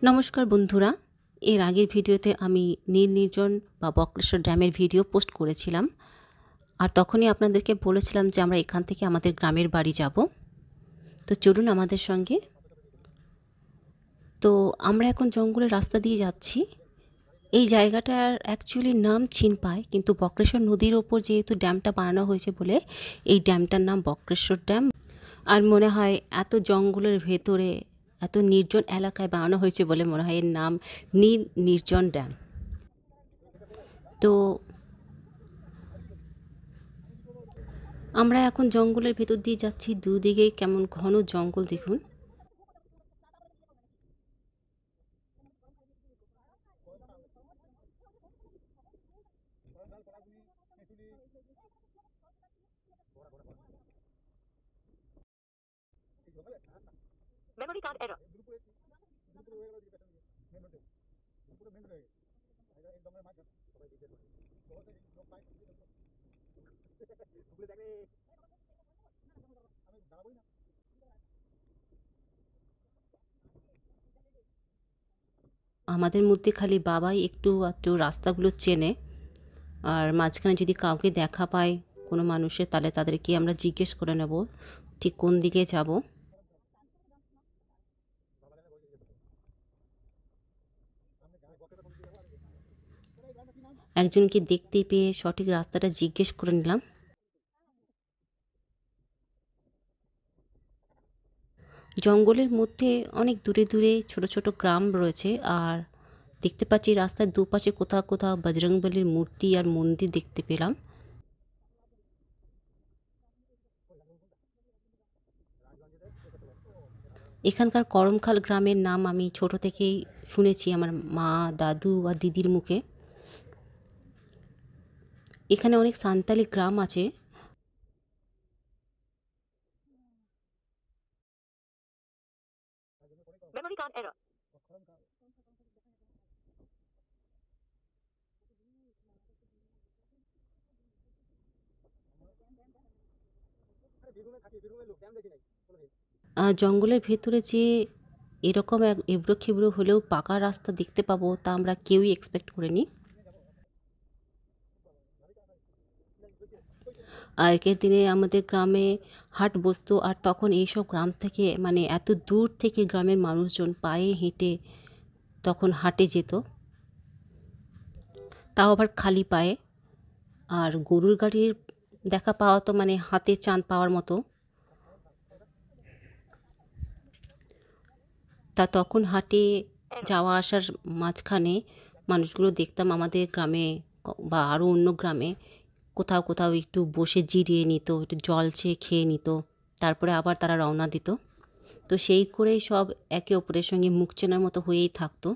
নমস্কার বন্ধুরা, এর আগের ভিডিওতে আমি নীল নির্জন বা বক্রেশ্বর ড্যামের ভিডিও পোস্ট করেছিলাম। আর তখনই আপনাদেরকে বলেছিলাম যে আমরা এখান থেকে আমাদের গ্রামের বাড়ি যাব। তো চলুন আমাদের সঙ্গে। তো আমরা এখন জঙ্গলের রাস্তা দিয়ে যাচ্ছি। এই জায়গাটার অ্যাকচুয়ালি নাম চিনপাই, কিন্তু বক্রেশ্বর নদীর ওপর যেহেতু ড্যামটা বানানো হয়েছে বলে এই ড্যামটার নাম বক্রেশ্বর ড্যাম। আর মনে হয় এত জঙ্গলের ভেতরে এত নির্জন এলাকায় বানানো হয়েছে বলে মনে হয় এর নাম নীল নির্জন ড্যাম। তো আমরা এখন জঙ্গলের ভেতর দিয়ে যাচ্ছি, দুদিকে কেমন ঘন জঙ্গল দেখুন। Memory card error. আমাদের মধ্যে খালি বাবাই একটু একটু রাস্তাগুলো চেনে। আর মাঝখানে যদি কাউকে দেখা পায় কোনো মানুষের, তাহলে তাদেরকে আমরা জিজ্ঞেস করে নেব ঠিক কোন দিকে যাব। একজনকে দেখতে পেয়ে সঠিক রাস্তাটা জিজ্ঞেস করে নিলাম। জঙ্গলের মধ্যে অনেক দূরে দূরে ছোট ছোট গ্রাম রয়েছে। আর দেখতে পাচ্ছি রাস্তার দুপাশে কোথাও কোথাও বজরংবলীর মূর্তি আর মন্দির দেখতে পেলাম। এখানকার করমখাল গ্রামের নাম আমি ছোট থেকেই শুনেছি আমার মা, দাদু আর দিদির মুখে। এখানে অনেক সান্তালি গ্রাম আছে। Memory card error. জঙ্গলের ভেতরে যে এরকম এক এবড়ো খেবড়ো হলেও পাকা রাস্তা দেখতে পাবো তা আমরা কেউই এক্সপেক্ট করিনি। আগের দিনে আমাদের গ্রামে হাট বসতো, আর তখন এইসব গ্রাম থেকে মানে এত দূর থেকে গ্রামের মানুষজন পায়ে হেঁটে তখন হাটে যেত, তাও আবার খালি পায়ে। আর গরুর গাড়ির দেখা পাওয়া তো মানে হাতে চাঁদ পাওয়ার মতো। তা তখন হাটে যাওয়া আসার মাঝখানে মানুষগুলো দেখতাম আমাদের গ্রামে বা আরও অন্য গ্রামে কোথাও কোথাও একটু বসে জিরিয়ে নিত, একটু জল চেয়ে খেয়ে নিত, তারপরে আবার তারা রওনা দিত। তো সেই করেই সব একে অপরের সঙ্গে মুখ চেনার মতো হয়েই থাকতো।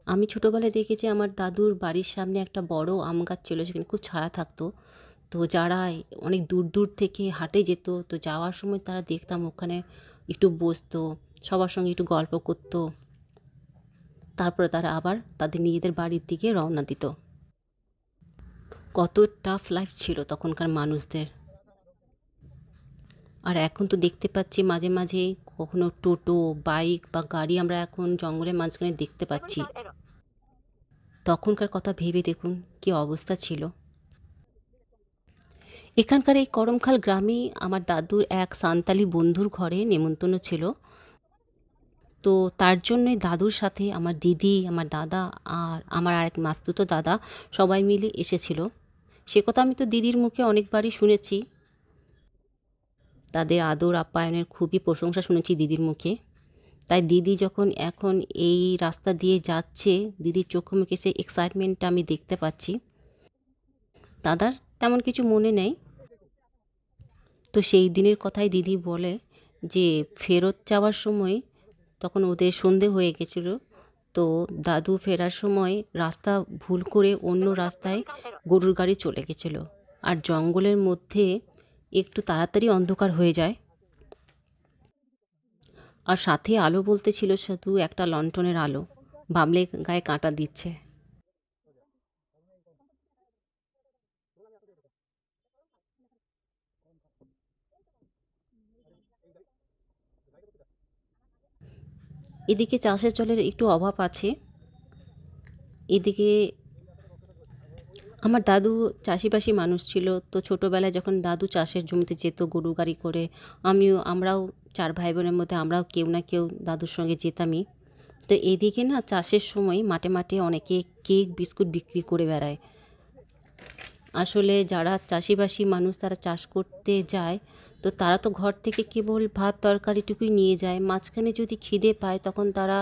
আমি ছোটোবেলায় দেখেছি আমার দাদুর বাড়ির সামনে একটা বড় আম গাছ ছিল, সেখানে খুব ছায়া থাকতো। তো যারা অনেক দূর দূর থেকে হাটে যেত, তো যাওয়ার সময় তারা দেখতাম ওখানে একটু বসতো, সবার সঙ্গে একটু গল্প করতো, তারপরে তারা আবার তাদের নিজেদের বাড়ির দিকে রওনা দিত। কত টাফ লাইফ ছিল তখনকার মানুষদের। আর এখন তো দেখতে পাচ্ছি মাঝে মাঝে কখনো টোটো, বাইক বা গাড়ি আমরা এখন জঙ্গলের মাঝখানে দেখতে Memory পাচ্ছি। card error. তখনকার কথা ভেবে দেখুন কী অবস্থা ছিল। এখানকার এই করমখাল গ্রামেই আমার দাদুর এক সান্তালি বন্ধুর ঘরে নেমন্তন্ন ছিল। তো তার জন্যই দাদুর সাথে আমার দিদি, আমার দাদা আর আমার আরেক মাস্তুতো দাদা সবাই মিলে এসেছিল। সে কথা আমি তো দিদির মুখে অনেকবারই শুনেছি। তাদের আদর আপ্যায়নের খুবই প্রশংসা শুনেছি দিদির মুখে। তাই দিদি যখন এখন এই রাস্তা দিয়ে যাচ্ছে, দিদির চোখে মুখে সেই এক্সাইটমেন্টটা আমি দেখতে পাচ্ছি। দাদার তেমন কিছু মনে নেই। তো সেই দিনের কথাই দিদি বলে যে ফেরত যাওয়ার সময় তখন ওদের সন্ধে হয়ে গেছিলো। তো দাদু ফেরার সময় রাস্তা ভুল করে অন্য রাস্তায় Memory card error. গরুর গাড়ি চলে গেছিলো। আর জঙ্গলের মধ্যে একটু তাড়াতাড়ি অন্ধকার হয়ে যায়। আর সাথে আলো বলতে ছিল শুধু একটা লণ্ঠনের আলো, ভাবলে গায়ে কাঁটা দিচ্ছে। এদিকে চাষের জলের একটু অভাব আছে। এদিকে আমার দাদু চাষিবাসী মানুষ ছিল, তো ছোটোবেলায় যখন দাদু চাষের জমিতে যেত গরু গাড়ি করে, আমরাও 4 ভাই বোনের মধ্যে আমরাও কেউ না কেউ দাদুর সঙ্গে যেতামই। তো এদিকে না চাষের সময় মাঠে মাঠে অনেকে কেক বিস্কুট বিক্রি করে বেড়ায়। আসলে যারা চাষিবাসী মানুষ তারা চাষ করতে যায়, তো তারা তো ঘর থেকে কেবল ভাত তরকারিটুকুই নিয়ে যায়। মাঝখানে যদি খিদে পায় তখন তারা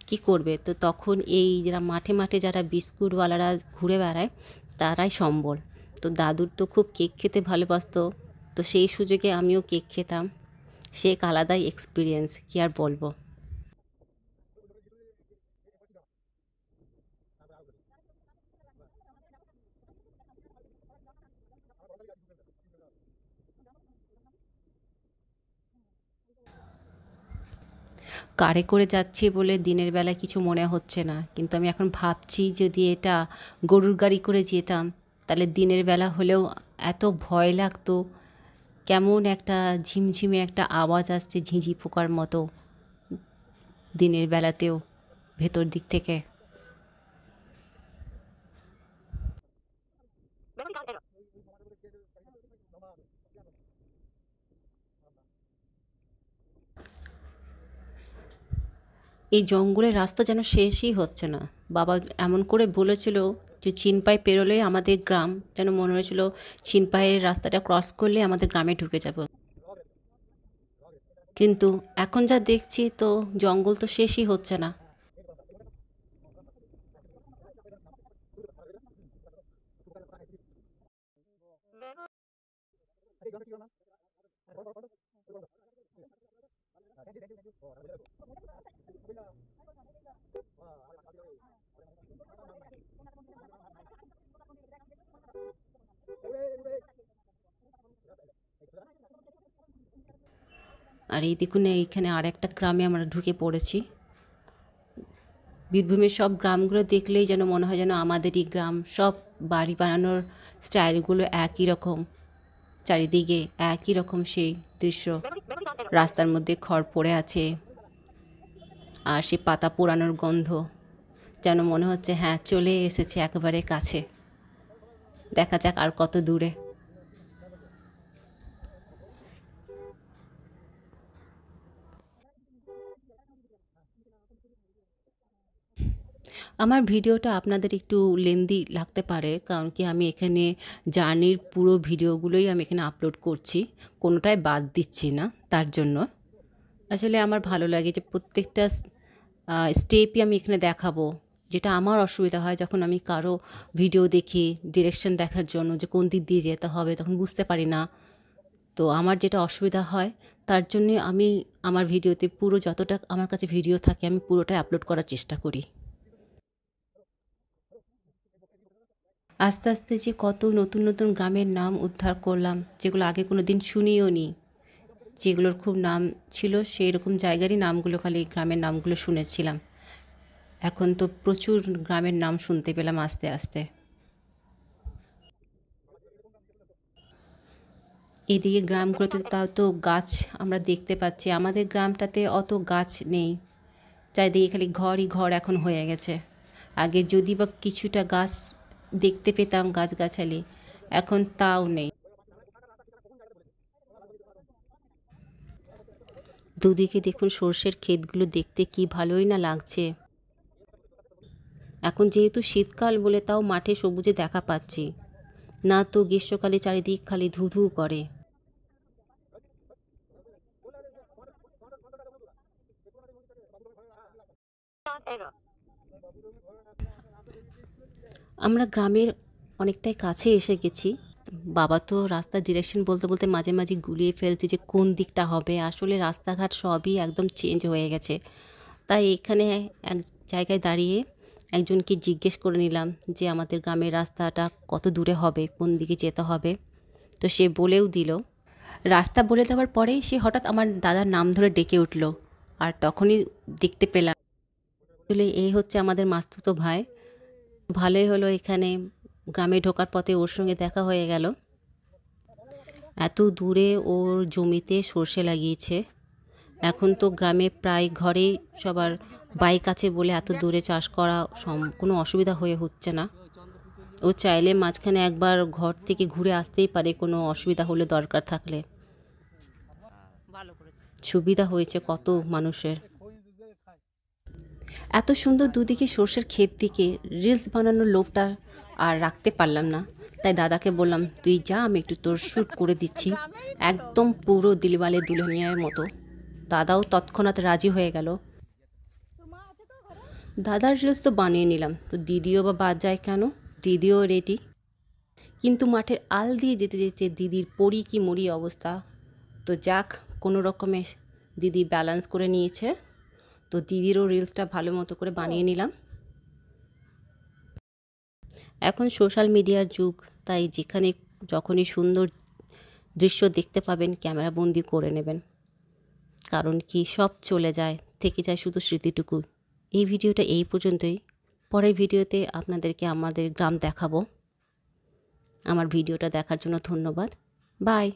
কি করবে? তো তখন এই যারা মাঠে মাঠে যারা বিস্কুটওয়ালারা ঘুরে বেড়ায় তারাই সম্বল। তো দাদুর তো খুব কেক খেতে ভালোবাসতো, তো সেই সুযোগে আমিও কেক খেতাম। সে এক আলাদাই এক্সপিরিয়েন্স, কি আর বলবো। কারে করে যাচ্ছি বলে দিনের বেলায় কিছু মনে হচ্ছে না, কিন্তু আমি এখন ভাবছি যদি এটা গরুর গাড়ি করে যেতাম তাহলে দিনের বেলা হলেও এত ভয় লাগতো। কেমন একটা ঝিমঝিমে একটা আওয়াজ আসছে ঝিঁঝি পোকার মতো দিনের বেলাতেও ভেতর দিক থেকে। Memory card error. এই জঙ্গলের রাস্তা যেন শেষই হচ্ছে না। বাবা এমন করে বলেছিল যে চিনপাই পেরোলেই আমাদের গ্রাম, যেন মনে হয়েছিল চিনপাইয়ের রাস্তাটা ক্রস করলে আমাদের গ্রামে ঢুকে যাব। কিন্তু এখন যা দেখছি তো জঙ্গল তো শেষই হচ্ছে না। Memory আর এই দেখুন এইখানে আর একটা গ্রামে আমরা ঢুকে পড়েছি। বীরভূমের সব গ্রামগুলো দেখলেই যেন মনে হয় যেন আমাদেরই গ্রাম। সব বাড়ি বানানোর স্টাইলগুলো একই রকম, চারিদিকে একই রকম সেই দৃশ্য। memory card error. রাস্তার মধ্যে খড় পড়ে আছে আর সে পাতা পোড়ানোর গন্ধ, যেন মনে হচ্ছে হ্যাঁ চলে এসেছে একেবারে কাছে। দেখা যাক আর কত দূরে। আমার ভিডিওটা আপনাদের একটু লেন্দি লাগতে পারে, কারণ কি আমি এখানে জার্নির পুরো ভিডিওগুলোই আমি এখানে আপলোড করছি, কোনোটাই বাদ দিচ্ছি না। তার জন্য আসলে আমার ভালো লাগে যে প্রত্যেকটা স্টেপই আমি এখানে দেখাবো। যেটা আমার অসুবিধা হয় যখন আমি কারো ভিডিও দেখি ডিরেকশন দেখার জন্য যে কোন দিক দিয়ে যেতে হবে, তখন বুঝতে পারি না। তো আমার যেটা অসুবিধা হয় তার জন্যে আমি আমার ভিডিওতে পুরো যতটা আমার কাছে ভিডিও থাকে আমি পুরোটাই আপলোড করার চেষ্টা করি। আস্তে আস্তে যে কত নতুন নতুন গ্রামের নাম উদ্ধার করলাম, যেগুলো আগে কোনো দিন শুনিও নি। যেগুলোর খুব নাম ছিল সেই রকম জায়গারই নামগুলো, খালি গ্রামের নামগুলো শুনেছিলাম। এখন তো প্রচুর গ্রামের নাম শুনতে পেলাম আস্তে আস্তে। এদিকে গ্রামগুলোতে তাও তো গাছ আমরা দেখতে পাচ্ছি, আমাদের গ্রামটাতে অত গাছ নেই। চারিদিকে খালি ঘরই ঘর এখন হয়ে গেছে। আগে যদি বা কিছুটা গাছ দেখতে পেতাম, গাছগাছালি, এখন তাও নেই। দুদিকে দেখুন সর্ষের ক্ষেতগুলো দেখতে কি ভালোই না লাগছে। এখন যেহেতু শীতকাল বলে তাও মাঠে সবুজে দেখা পাচ্ছি, না তো গ্রীষ্মকালে চারিদিক খালি ধু ধু করে। Card error. আমরা গ্রামের অনেকটাই কাছে এসে গেছি। বাবা তো রাস্তার ডিরেকশন বলতে বলতে মাঝে মাঝে গুলিয়ে ফেলছে যে কোন দিকটা হবে। আসলে রাস্তাঘাট সবই একদম চেঞ্জ হয়ে গেছে। তাই এখানে এক জায়গায় দাঁড়িয়ে একজনকে জিজ্ঞেস করে নিলাম যে আমাদের গ্রামের রাস্তাটা কত দূরে হবে, কোন দিকে যেতে হবে। তো সে বলেও দিল। রাস্তা বলে দেওয়ার পরে সে হঠাৎ আমার দাদার নাম ধরে ডেকে উঠল, আর তখনই দেখতে পেলাম আসলে এই হচ্ছে আমাদের মাস্তুতো ভাই। ভালোই হলো এখানে গ্রামে ঢোকার পথে ওর সঙ্গে দেখা হয়ে গেল। এত দূরে ওর জমিতে সর্ষে লাগিয়েছে, এখন তো গ্রামে প্রায় ঘরেই সবার বাইক আছে বলে এত দূরে চাষ করা কোনো অসুবিধা হয়ে হচ্ছে না। ও চাইলে মাঝখানে একবার ঘর থেকে ঘুরে আসতেই পারে কোনো অসুবিধা হলে, দরকার থাকলে। সুবিধা হয়েছে কত মানুষের। এত সুন্দর দুদিকে সর্ষের ক্ষেত দিকে রিলস বানানোর লোভটা আর রাখতে পারলাম না, তাই দাদাকে বললাম তুই যা, আমি একটু তোর শ্যুট করে দিচ্ছি, একদম পুরো দিলওয়ালে দুলহানিয়ার মতো। দাদাও তৎক্ষণাৎ রাজি হয়ে গেল। দাদার রিলস তো বানিয়ে নিলাম, তো দিদিও বা বাদ যায় কেন, দিদিও রেডি। কিন্তু মাঠের আল দিয়ে যেতে যেতে দিদির পড়ি কি মরি অবস্থা। তো যাক, কোনো রকমে দিদি ব্যালেন্স করে নিয়েছে। তো দিদিরও রিলসটা ভালো মতো করে বানিয়ে নিলাম। এখন সোশ্যাল মিডিয়ার যুগ, তাই যেখানে যখনই সুন্দর দৃশ্য দেখতে পাবেন ক্যামেরাবন্দি করে নেবেন, কারণ কি সব চলে যায়, থেকে যায় শুধু স্মৃতিটুকু। এই ভিডিওটা এই পর্যন্তই। পরের ভিডিওতে আপনাদেরকে আমাদের গ্রাম দেখাবো। আমার ভিডিওটা দেখার জন্য ধন্যবাদ। বাই।